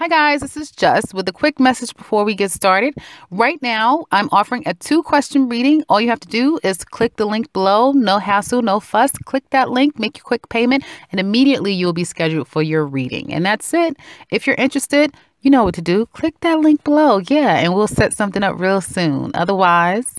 Hi guys, this is Just with a quick message before we get started. Right now, I'm offering a 2-question reading. All you have to do is click the link below. No hassle, no fuss. Click that link, make your quick payment, and immediately you'll be scheduled for your reading. And that's it. If you're interested, you know what to do. Click that link below. Yeah, and we'll set something up real soon. Otherwise,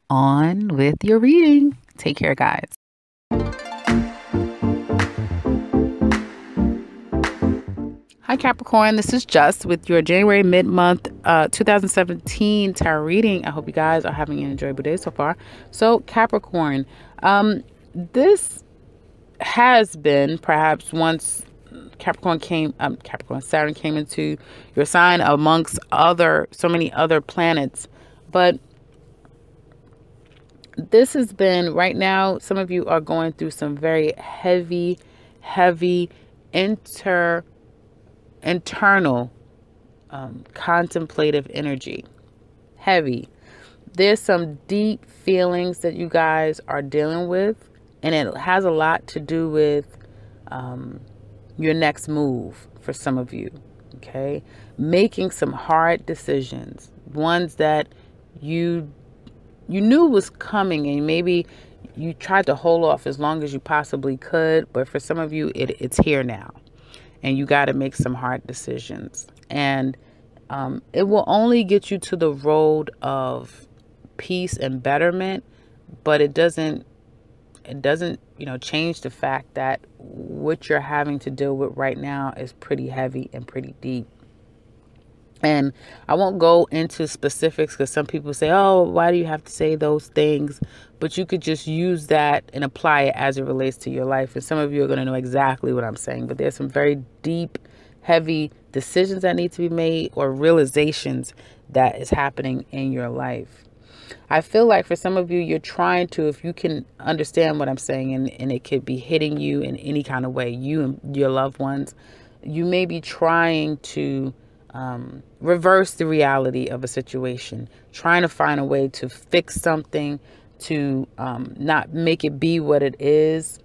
on with your reading. Take care, guys. Hi Capricorn, this is Just with your January mid-month 2017 tarot reading. I hope you guys are having an enjoyable day so far. So Capricorn, this has been perhaps once Saturn came into your sign amongst so many other planets. But this has been right now, some of you are going through some very heavy internal contemplative energy. Heavy. There's some deep feelings that you guys are dealing with, and it has a lot to do with your next move for some of you. Okay, making some hard decisions, ones that you knew was coming, and maybe you tried to hold off as long as you possibly could, but for some of you it's here now. And you got to make some hard decisions. And it will only get you to the road of peace and betterment, but it doesn't, change the fact that what you're having to deal with right now is pretty heavy and pretty deep. And I won't go into specifics because some people say, oh, why do you have to say those things? But you could just use that and apply it as it relates to your life. And some of you are going to know exactly what I'm saying. But there's some very deep, heavy decisions that need to be made, or realizations that is happening in your life. I feel like for some of you, you're trying to, if you can understand what I'm saying, and it could be hitting you in any kind of way, you and your loved ones, you may be trying to reverse the reality of a situation, trying to find a way to fix something, to not make it be what it is.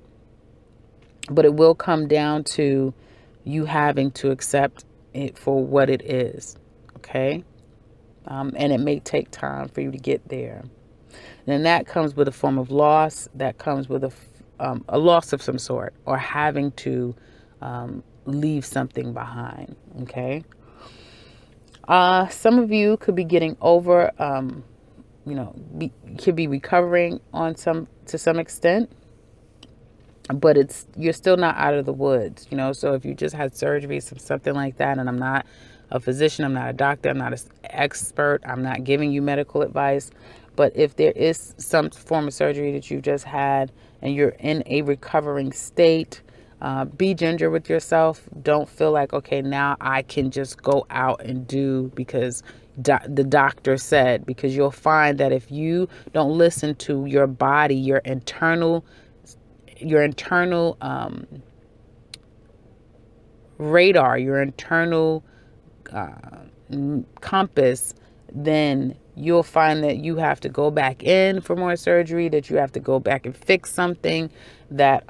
But it will come down to you having to accept it for what it is. Okay. And it may take time for you to get there. And that comes with a form of loss. That comes with a loss of some sort, or having to leave something behind. Okay. Some of you could be getting over, could be recovering to some extent, but you're still not out of the woods, So if you just had surgery, something like that, and I'm not a physician, I'm not a doctor, I'm not an expert, I'm not giving you medical advice, but if there is some form of surgery that you've just had and you're in a recovering state, be ginger with yourself. Don't feel like, okay, now I can just go out and do because the doctor said, because you'll find that if you don't listen to your body, your internal radar, your internal compass, then you'll find that you have to go back in for more surgery, that you have to go back and fix something, that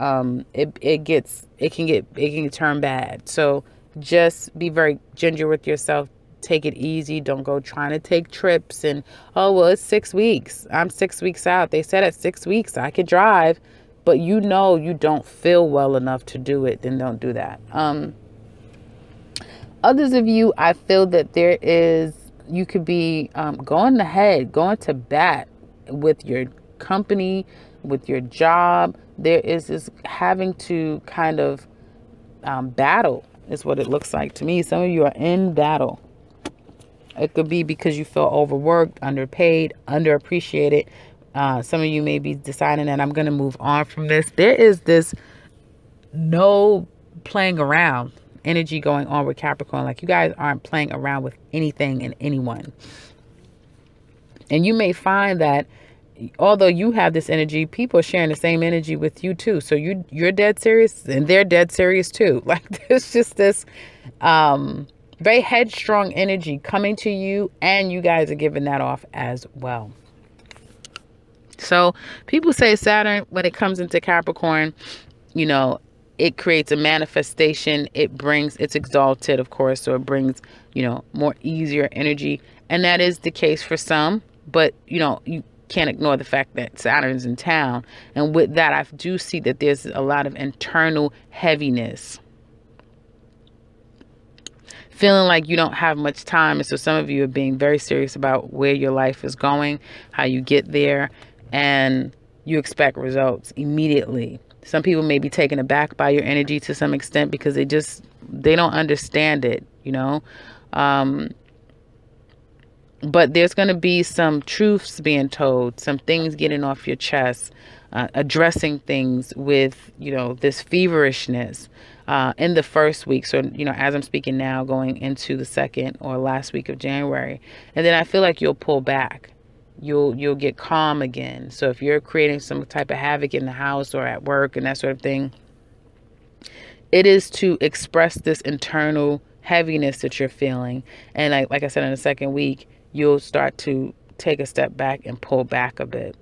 it can turn bad. So just be very ginger with yourself. Take it easy. Don't go trying to take trips and, oh, well, it's 6 weeks. I'm 6 weeks out. They said at 6 weeks I could drive, but you don't feel well enough to do it, then don't do that. Others of you, I feel that you could be going to bat with your company, with your job. There is this having to kind of battle is what it looks like to me. Some of you are in battle. It could be because you feel overworked, underpaid, underappreciated. Some of you may be deciding that I'm going to move on from this. There is this no playing around energy going on with Capricorn. Like, you guys aren't playing around with anything and anyone. And you may find that although you have this energy, people are sharing the same energy with you too. So you're dead serious and they're dead serious too. Like, there's just this very headstrong energy coming to you, and you guys are giving that off as well. So people say Saturn, when it comes into Capricorn, it creates a manifestation. It's exalted, of course, so it brings, more easier energy. And that is the case for some, but, you can't ignore the fact that Saturn's in town. And with that, I do see that there's a lot of internal heaviness. Feeling like you don't have much time. And so some of you are being very serious about where your life is going, how you get there, and you expect results immediately. Some people may be taken aback by your energy to some extent because they don't understand it, but there's going to be some truths being told, some things getting off your chest, addressing things with, this feverishness in the first week. So, as I'm speaking now, going into the second or last week of January. And then I feel like you'll pull back. You'll get calm again. So if you're creating some type of havoc in the house or at work and that sort of thing, it is to express this internal heaviness that you're feeling. And like I said, in the second week, you'll start to take a step back and pull back a bit.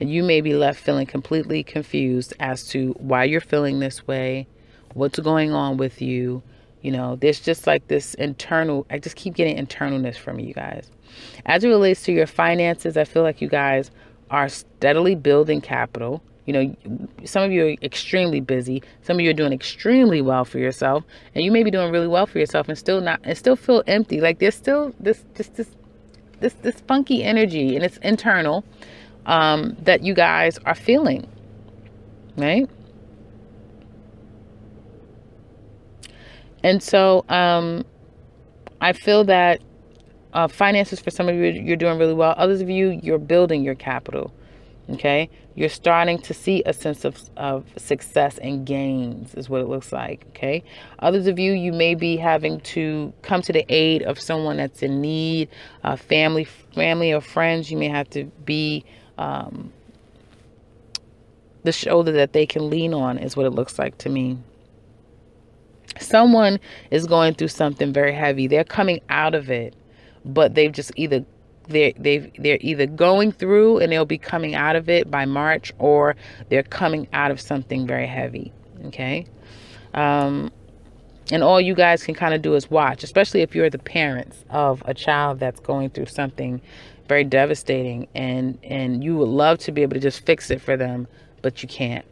And you may be left feeling completely confused as to why you're feeling this way, what's going on with you. There's just like this internal, I just keep getting internalness from you guys. As it relates to your finances, I feel like you guys are steadily building capital. Some of you are extremely busy. Some of you are doing extremely well for yourself, and you may be doing really well for yourself and still feel empty. Like there's still this funky energy, and it's internal, that you guys are feeling, right? And so I feel that finances, for some of you, you're doing really well. Others of you, you're building your capital. Okay. You're starting to see a sense of success and gains is what it looks like. Okay. Others of you, you may be having to come to the aid of someone that's in need, family or friends. You may have to be the shoulder that they can lean on is what it looks like to me. Someone is going through something very heavy. They're coming out of it, but they've just they're either going through and they'll be coming out of it by March, or they're coming out of something very heavy. Okay. And all you guys can kind of do is watch, especially if you're the parents of a child that's going through something very devastating, and you would love to be able to just fix it for them, but you can't.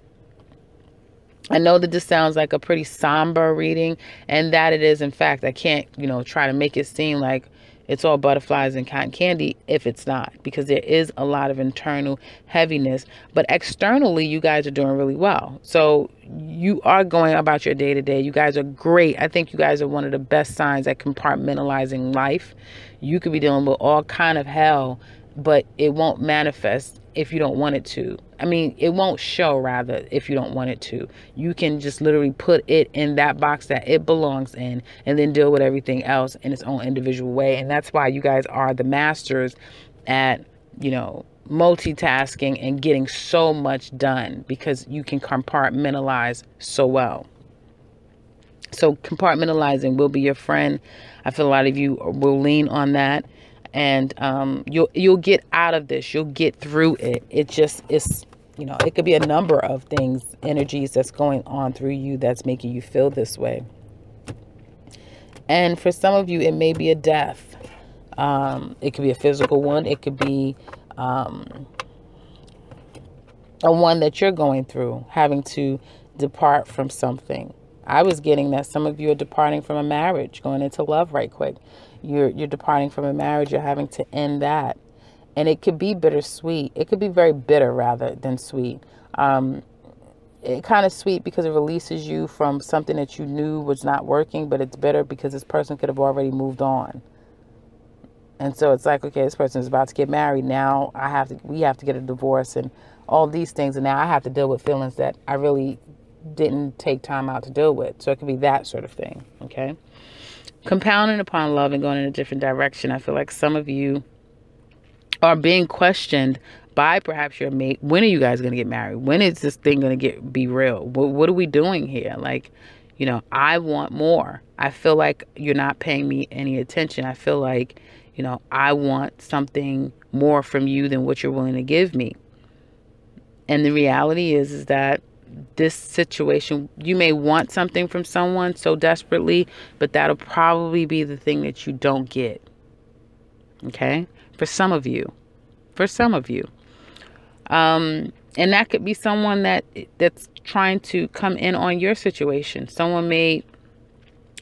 I know that this sounds like a pretty somber reading, and that it is. In fact, I can't, try to make it seem like it's all butterflies and cotton candy if it's not, because there is a lot of internal heaviness, but externally you guys are doing really well. So you are going about your day to day. You guys are great. I think you guys are one of the best signs at compartmentalizing life. You could be dealing with all kind of hell, but it won't manifest if you don't want it to. I mean, it won't show, rather, if you don't want it to. You can just literally put it in that box that it belongs in, and then deal with everything else in its own individual way. And that's why you guys are the masters at, multitasking and getting so much done, because you can compartmentalize so well. So compartmentalizing will be your friend. I feel a lot of you will lean on that. And you'll get out of this. You'll get through it. It just is, it could be a number of things, energies that's going on through you that's making you feel this way. And for some of you, it may be a death. It could be a physical one. It could be a one that you're going through, having to depart from something. I was getting that some of you are departing from a marriage, going into love right quick. You're departing from a marriage. You're having to end that. And it could be bittersweet. It could be very bitter rather than sweet. It kind of sweet because it releases you from something that you knew was not working, but it's bitter because this person could have already moved on. And so it's like, okay, this person is about to get married. Now we have to get a divorce and all these things. And now I have to deal with feelings that I really didn't take time out to deal with. So it could be that sort of thing. Okay. Compounding upon love and going in a different direction. I feel like some of you are being questioned by perhaps your mate. When are you guys going to get married? When is this thing going to be real? What are we doing here? Like, I want more. I feel like you're not paying me any attention. I feel like, I want something more from you than what you're willing to give me. And the reality is that this situation, you may want something from someone so desperately, but that'll probably be the thing that you don't get. Okay? For some of you. And that could be someone that's trying to come in on your situation. Someone may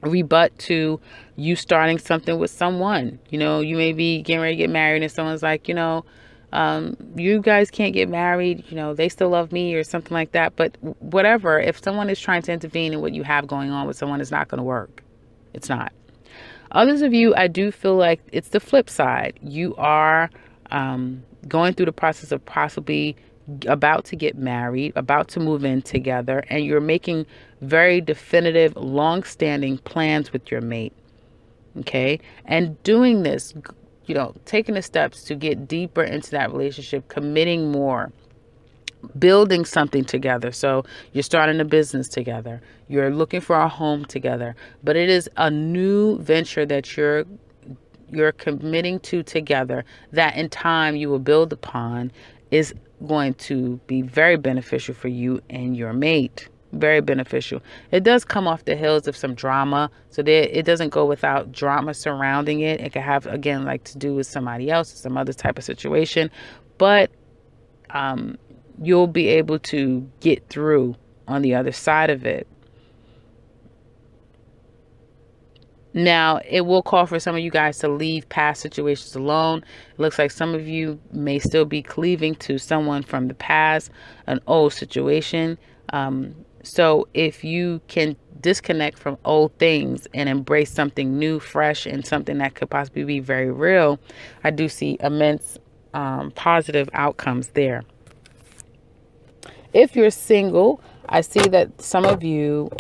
rebut to you starting something with someone. You know, you may be getting ready to get married and someone's like, you know, you guys can't get married, you know, they still love me or something like that. But whatever, if someone is trying to intervene in what you have going on with someone, it's not going to work. It's not. Others of you, I do feel like it's the flip side. You are going through the process of possibly about to get married, about to move in together, and you're making very definitive, long-standing plans with your mate. Okay? And doing this, you know, taking the steps to get deeper into that relationship, committing more, building something together. So you're starting a business together. You're looking for a home together. But it is a new venture that you're committing to together that in time you will build upon, is going to be very beneficial for you and your mate. Very beneficial. It does come off the heels of some drama, so it doesn't go without drama surrounding it. It could have, again, like to do with somebody else or some other type of situation, but you'll be able to get through on the other side of it. Now, it will call for some of you guys to leave past situations alone. It looks like some of you may still be cleaving to someone from the past, an old situation. So if you can disconnect from old things and embrace something new, fresh, and something that could possibly be very real, I do see immense positive outcomes there. If you're single, I see that some of you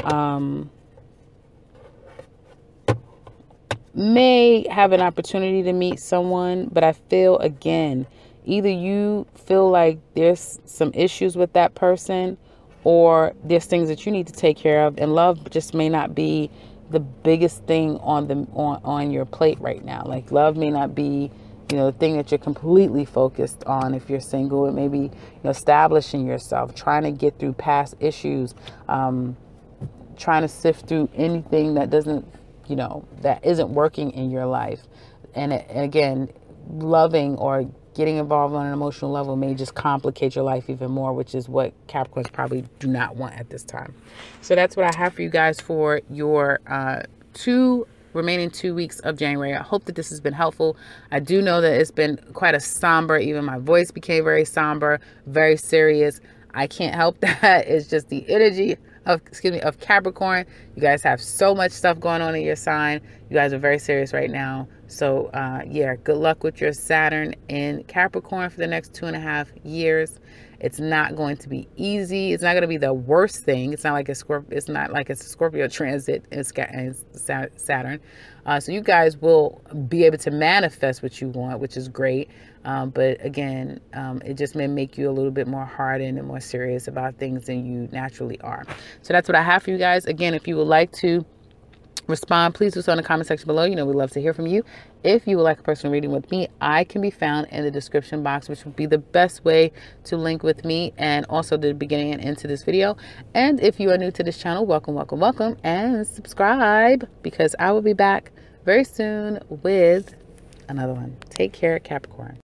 may have an opportunity to meet someone, but I feel, again, either you feel like there's some issues with that person, or there's things that you need to take care of, and love just may not be the biggest thing on your plate right now. Like, love may not be, you know, the thing that you're completely focused on. If you're single, it may be, you know, establishing yourself, trying to get through past issues, trying to sift through anything that doesn't, you know, that isn't working in your life. And again, loving or getting involved on an emotional level may just complicate your life even more, which is what Capricorns probably do not want at this time. So that's what I have for you guys for your remaining 2 weeks of January. I hope that this has been helpful. I do know that it's been quite a somber, even my voice became very somber, very serious. I can't help that. It's just the energy of Capricorn. You guys have so much stuff going on in your sign. You guys are very serious right now. So yeah, good luck with your Saturn in Capricorn for the next 2.5 years. It's not going to be easy. It's not going to be the worst thing. It's not like a Scorpio transit in Saturn. So you guys will be able to manifest what you want, which is great. But again, it just may make you a little bit more hardened and more serious about things than you naturally are. So that's what I have for you guys. Again, if you would like to respond, please do so in the comment section below. You know, we love to hear from you. If you would like a personal reading with me, I can be found in the description box, which would be the best way to link with me, and also the beginning and end to this video. And if you are new to this channel, welcome, welcome, welcome, and subscribe, because I will be back very soon with another one. Take care, Capricorn.